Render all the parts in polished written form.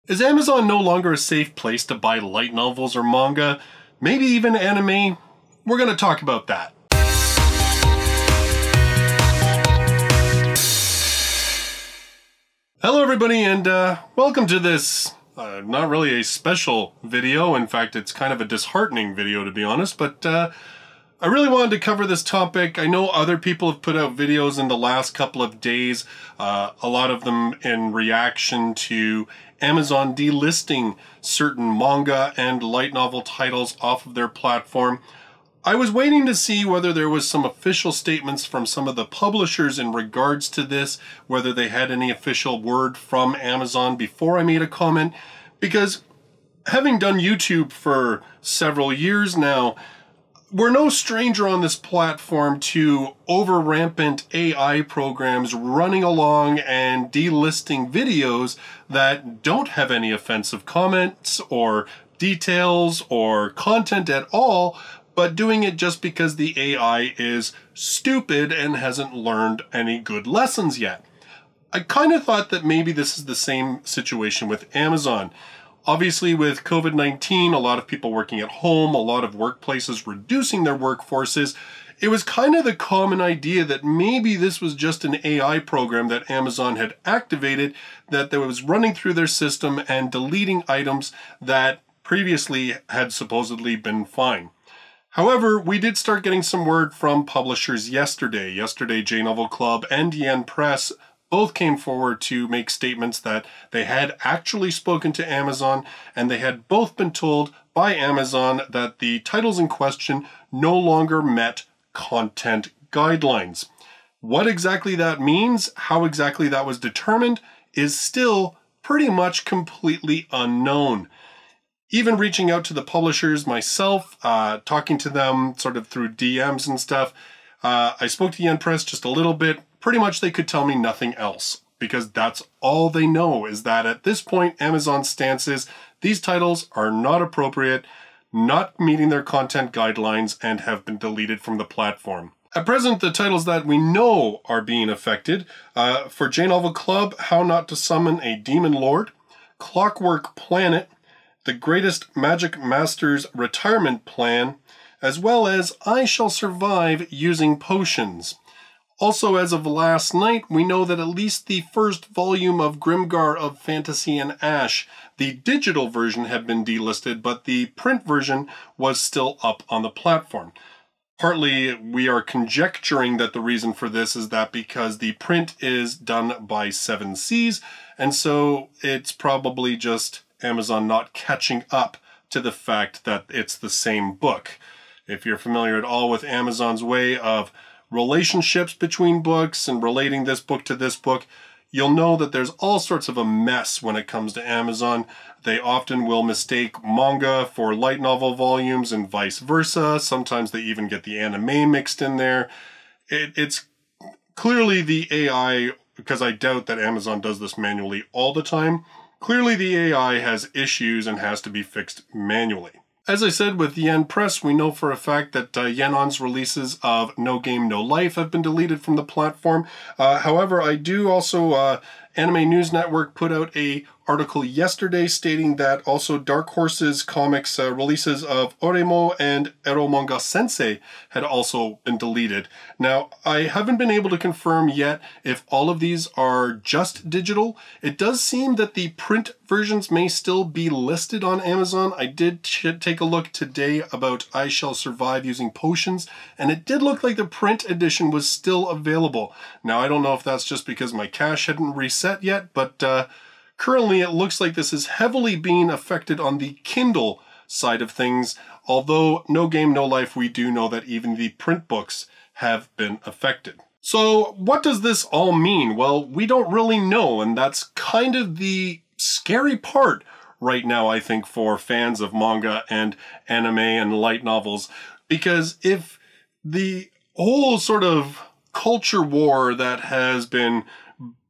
Is Amazon no longer a safe place to buy light novels or manga? Maybe even anime? We're going to talk about that. Hello everybody, and welcome to this, not really a special video. In fact, it's kind of a disheartening video, to be honest, but I really wanted to cover this topic. I know other people have put out videos in the last couple of days, a lot of them in reaction to Amazon delisting certain manga and light novel titles off of their platform. I was waiting to see whether there was some official statements from some of the publishers in regards to this, whether they had any official word from Amazon before I made a comment, because having done YouTube for several years now, we're no stranger on this platform to over-rampant AI programs running along and delisting videos that don't have any offensive comments or details or content at all, but doing it just because the AI is stupid and hasn't learned any good lessons yet. I kind of thought that maybe this is the same situation with Amazon. Obviously, with COVID-19, a lot of people working at home, a lot of workplaces reducing their workforces, it was kind of the common idea that maybe this was just an AI program that Amazon had activated that was running through their system and deleting items that previously had supposedly been fine. However, we did start getting some word from publishers yesterday. Yesterday, J-Novel Club and Yen Press both came forward to make statements that they had actually spoken to Amazon, and they had both been told by Amazon that the titles in question no longer met content guidelines. What exactly that means, how exactly that was determined, is still pretty much completely unknown. Even reaching out to the publishers myself, talking to them sort of through DMs and stuff, I spoke to Yen Press just a little bit. Pretty much they could tell me nothing else, because that's all they know, is that at this point Amazon's stance is these titles are not appropriate, not meeting their content guidelines, and have been deleted from the platform. At present, the titles that we know are being affected, for J-Novel Club, How Not to Summon a Demon Lord, Clockwork Planet, The Greatest Magic Master's Retirement Plan, as well as I Shall Survive Using Potions. Also, as of last night, we know that at least the first volume of Grimgar of Fantasy and Ash, the digital version, had been delisted, but the print version was still up on the platform. Partly, we are conjecturing that the reason for this is that because the print is done by 7 Seas, and so it's probably just Amazon not catching up to the fact that it's the same book. If you're familiar at all with Amazon's way of relationships between books and relating this book to this book, you'll know that there's all sorts of a mess when it comes to Amazon. They often will mistake manga for light novel volumes and vice versa. Sometimes they even get the anime mixed in there. It's clearly the AI, because I doubt that Amazon does this manually all the time. Clearly the AI has issues and has to be fixed manually. As I said, with Yen Press, we know for a fact that Yenon's releases of No Game, No Life have been deleted from the platform. However, I do also, Anime News Network put out an article yesterday stating that also Dark Horse's comics releases of Oremo and Eromanga Sensei had also been deleted. Now, I haven't been able to confirm yet if all of these are just digital. It does seem that the print versions may still be listed on Amazon. I did take a look today about I Shall Survive Using Potions, and it did look like the print edition was still available. Now, I don't know if that's just because my cache hadn't reset yet, but currently it looks like this is heavily being affected on the Kindle side of things, although No Game, No Life, we do know that even the print books have been affected. So what does this all mean? Well, we don't really know, and that's kind of the scary part right now, I think, for fans of manga and anime and light novels, because if the whole sort of culture war that has been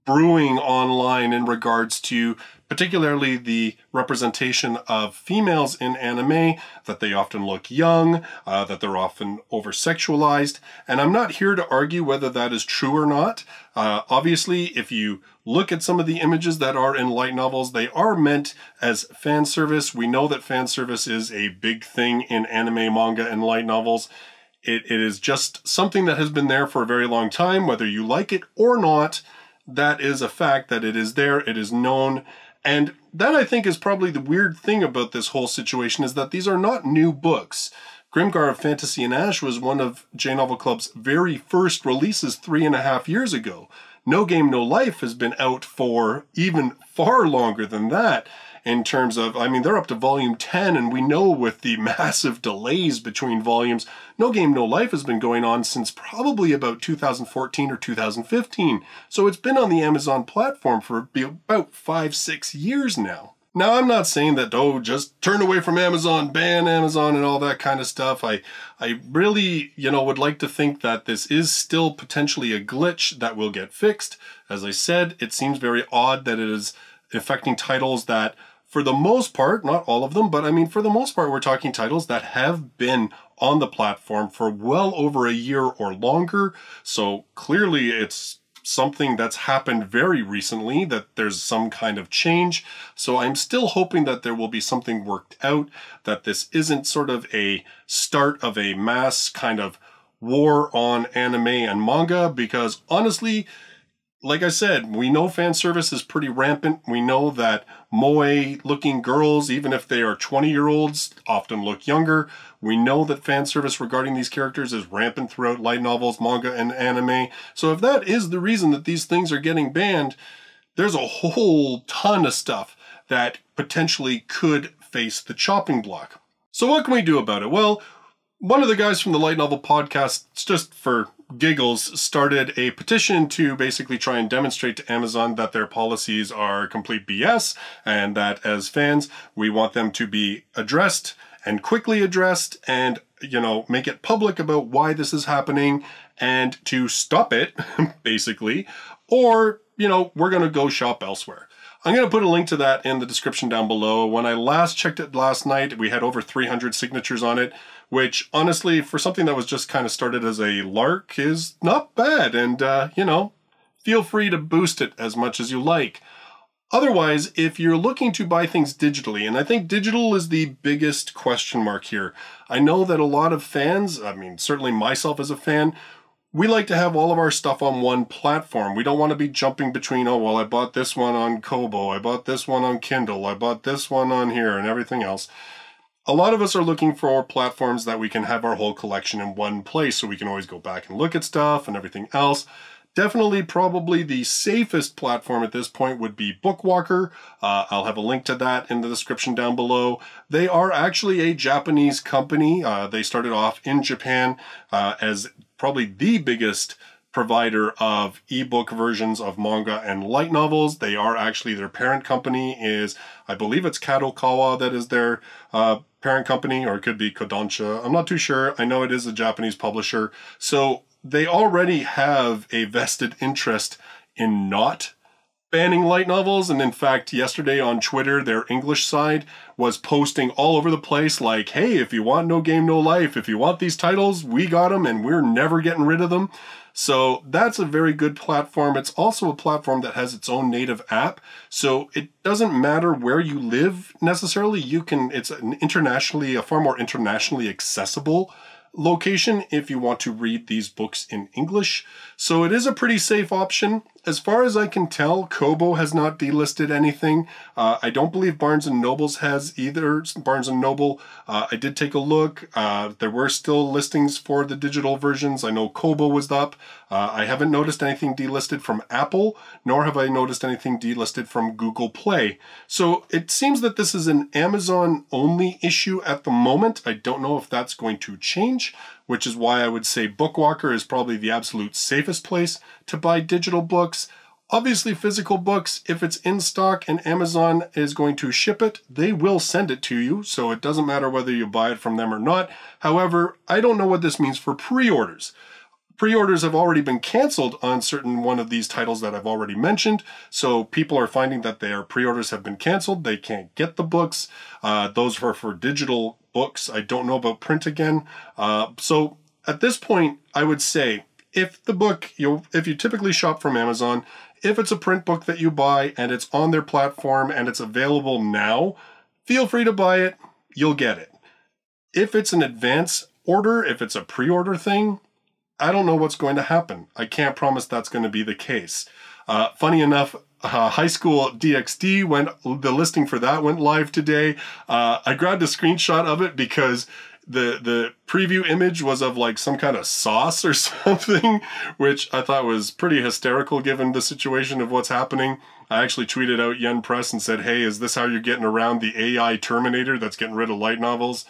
brewing online in regards to particularly the representation of females in anime, that they often look young, that they're often over-sexualized, and I'm not here to argue whether that is true or not. Obviously, if you look at some of the images that are in light novels, they are meant as fan service. We know that fan service is a big thing in anime, manga, and light novels. It is just something that has been there for a very long time, whether you like it or not. That is a fact that it is there, it is known. And that, I think, is probably the weird thing about this whole situation, is that these are not new books. Grimgar of Fantasy and Ash was one of J-Novel Club's very first releases 3.5 years ago. No Game, No Life has been out for even far longer than that. In terms of, I mean, they're up to volume 10, and we know with the massive delays between volumes, No Game, No Life has been going on since probably about 2014 or 2015. So it's been on the Amazon platform for about 5-6 years now. Now, I'm not saying that, oh, just turn away from Amazon, ban Amazon and all that kind of stuff. I really, would like to think that this is still potentially a glitch that will get fixed. As I said, it seems very odd that it is affecting titles that, for the most part, not all of them, but I mean, for the most part, we're talking titles that have been on the platform for well over a year or longer. So clearly it's something that's happened very recently, that there's some kind of change. So I'm still hoping that there will be something worked out, that this isn't sort of a start of a mass kind of war on anime and manga, because honestly, like I said, we know fan service is pretty rampant. We know that moe-looking girls, even if they are 20-year-olds, often look younger. We know that fan service regarding these characters is rampant throughout light novels, manga, and anime. So if that is the reason that these things are getting banned, there's a whole ton of stuff that potentially could face the chopping block. So what can we do about it? Well, one of the guys from the Light Novel podcast, just for giggles, started a petition to basically try and demonstrate to Amazon that their policies are complete BS, and that as fans, we want them to be addressed and quickly addressed, and, make it public about why this is happening and to stop it, basically, or, we're going to go shop elsewhere. I'm going to put a link to that in the description down below. When I last checked it last night, we had over 300 signatures on it, which honestly, for something that was just kind of started as a lark, is not bad. And, feel free to boost it as much as you like. Otherwise, if you're looking to buy things digitally, and I think digital is the biggest question mark here. I know that a lot of fans, I mean, certainly myself as a fan, we like to have all of our stuff on one platform. We don't want to be jumping between, oh, well, I bought this one on Kobo, I bought this one on Kindle, I bought this one on here, and everything else. A lot of us are looking for platforms that we can have our whole collection in one place, so we can always go back and look at stuff and everything else. Definitely, probably the safest platform at this point would be Bookwalker. I'll have a link to that in the description down below. They are actually a Japanese company. They started off in Japan as probably the biggest provider of ebook versions of manga and light novels. They are actually, their parent company is, I believe it's Kadokawa that is their parent company, or it could be Kodansha. I'm not too sure. I know it is a Japanese publisher. So they already have a vested interest in not banning light novels. And in fact, yesterday on Twitter, their English side was posting all over the place like, hey, if you want No Game, No Life, if you want these titles, we got them and we're never getting rid of them. So that's a very good platform. It's also a platform that has its own native app. So it doesn't matter where you live necessarily. It's a far more internationally accessible location if you want to read these books in English. So it is a pretty safe option. As far as I can tell, Kobo has not delisted anything. I don't believe Barnes & Noble's has either. Barnes & Noble, I did take a look. There were still listings for the digital versions. I know Kobo was up. I haven't noticed anything delisted from Apple, nor have I noticed anything delisted from Google Play. So it seems that this is an Amazon-only issue at the moment. I don't know if that's going to change, which is why I would say Bookwalker is probably the absolute safest place to buy digital books. Obviously, physical books, if it's in stock and Amazon is going to ship it, they will send it to you, so it doesn't matter whether you buy it from them or not. However, I don't know what this means for pre-orders. Pre-orders have already been canceled on certain one of these titles that I've already mentioned, so people are finding that their pre-orders have been canceled. They can't get the books. Those are for digital books. I don't know about print again. So at this point, I would say if the book, if you typically shop from Amazon, if it's a print book that you buy and it's on their platform and it's available now, feel free to buy it. You'll get it. If it's an advance order, if it's a pre-order thing, I don't know what's going to happen. I can't promise that's going to be the case. Funny enough, High School DxD the listing for that went live today. I grabbed a screenshot of it because the preview image was of like some kind of sauce or something, which I thought was pretty hysterical given the situation of what's happening. I actually tweeted out Yen Press and said, hey, is this how you're getting around the AI Terminator that's getting rid of light novels?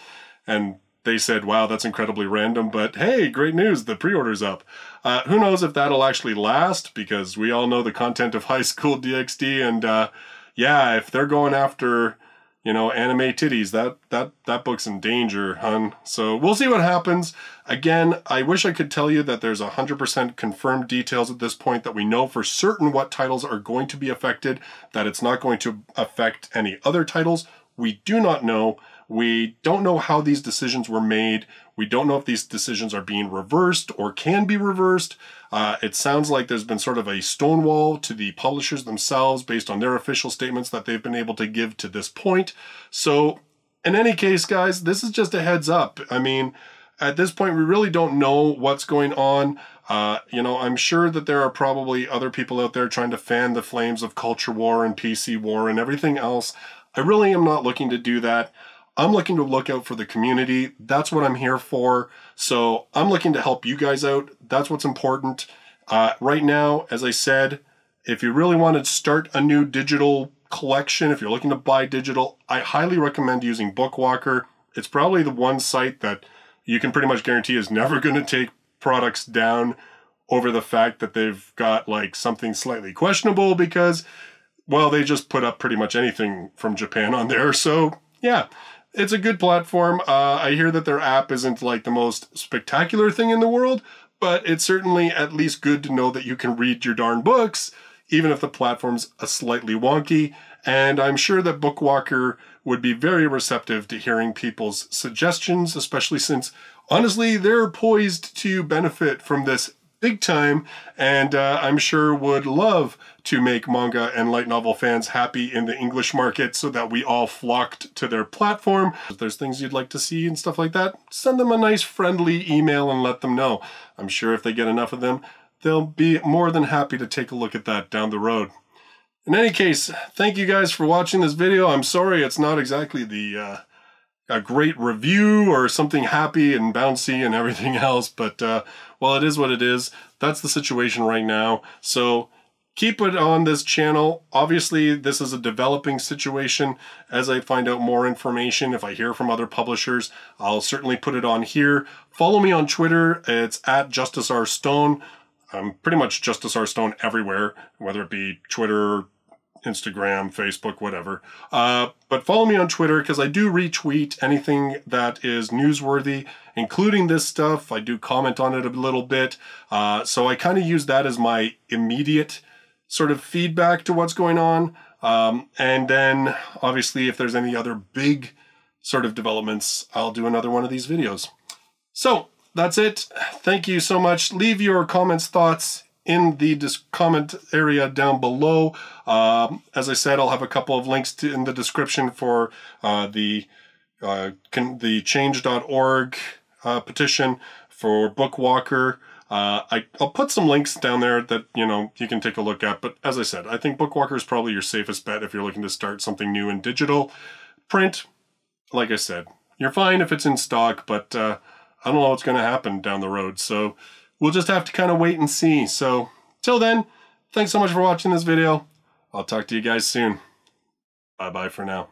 And they said, wow, that's incredibly random, but hey, great news, the pre-order's up. Who knows if that'll actually last, because we all know the content of High School DxD, and yeah, if they're going after, you know, anime titties, that book's in danger, hun. So we'll see what happens. Again, I wish I could tell you that there's 100% confirmed details at this point, that we know for certain what titles are going to be affected, that it's not going to affect any other titles. We do not know. We don't know how these decisions were made. We don't know if these decisions are being reversed or can be reversed. It sounds like there's been sort of a stonewall to the publishers themselves based on their official statements that they've been able to give to this point. So in any case, guys, this is just a heads up. I mean, at this point, we really don't know what's going on. You know, I'm sure that there are probably other people out there trying to fan the flames of culture war and PC war and everything else. I really am not looking to do that. I'm looking to look out for the community. That's what I'm here for. So I'm looking to help you guys out. That's what's important. Right now, as I said, if you really want to start a new digital collection, if you're looking to buy digital, I highly recommend using Bookwalker. It's probably the one site that you can pretty much guarantee is never going to take products down over the fact that they've got like something slightly questionable, because, well, they just put up pretty much anything from Japan on there. So yeah, it's a good platform. I hear that their app isn't like the most spectacular thing in the world, but it's certainly at least good to know that you can read your darn books, even if the platform's a slightly wonky. And I'm sure that Bookwalker would be very receptive to hearing people's suggestions, especially since, honestly, they're poised to benefit from this big time, and I'm sure would love to make manga and light novel fans happy in the English market so that we all flocked to their platform. If there's things you'd like to see and stuff like that, send them a nice friendly email and let them know. I'm sure if they get enough of them, they'll be more than happy to take a look at that down the road. In any case, thank you guys for watching this video. I'm sorry it's not exactly the a great review or something happy and bouncy and everything else, but well, it is what it is. That's the situation right now. So keep it on this channel. Obviously, this is a developing situation. As I find out more information, if I hear from other publishers, I'll certainly put it on here. Follow me on Twitter. It's at Justus R. Stone. I'm pretty much Justus R. Stone everywhere, whether it be Twitter, Instagram, Facebook, whatever. But follow me on Twitter because I do retweet anything that is newsworthy, including this stuff. I do comment on it a little bit. So I kind of use that as my immediate sort of feedback to what's going on. And then obviously if there's any other big sort of developments, I'll do another one of these videos. So that's it. Thank you so much. Leave your comments, thoughts in the comment area down below. As I said, I'll have a couple of links in the description for the change.org petition for Bookwalker. I'll put some links down there that, you know, you can take a look at. But as I said, I think Bookwalker is probably your safest bet if you're looking to start something new in digital. Print, like I said, you're fine if it's in stock, but I don't know what's going to happen down the road. So we'll just have to kind of wait and see. So till then, thanks so much for watching this video. I'll talk to you guys soon. Bye-bye for now.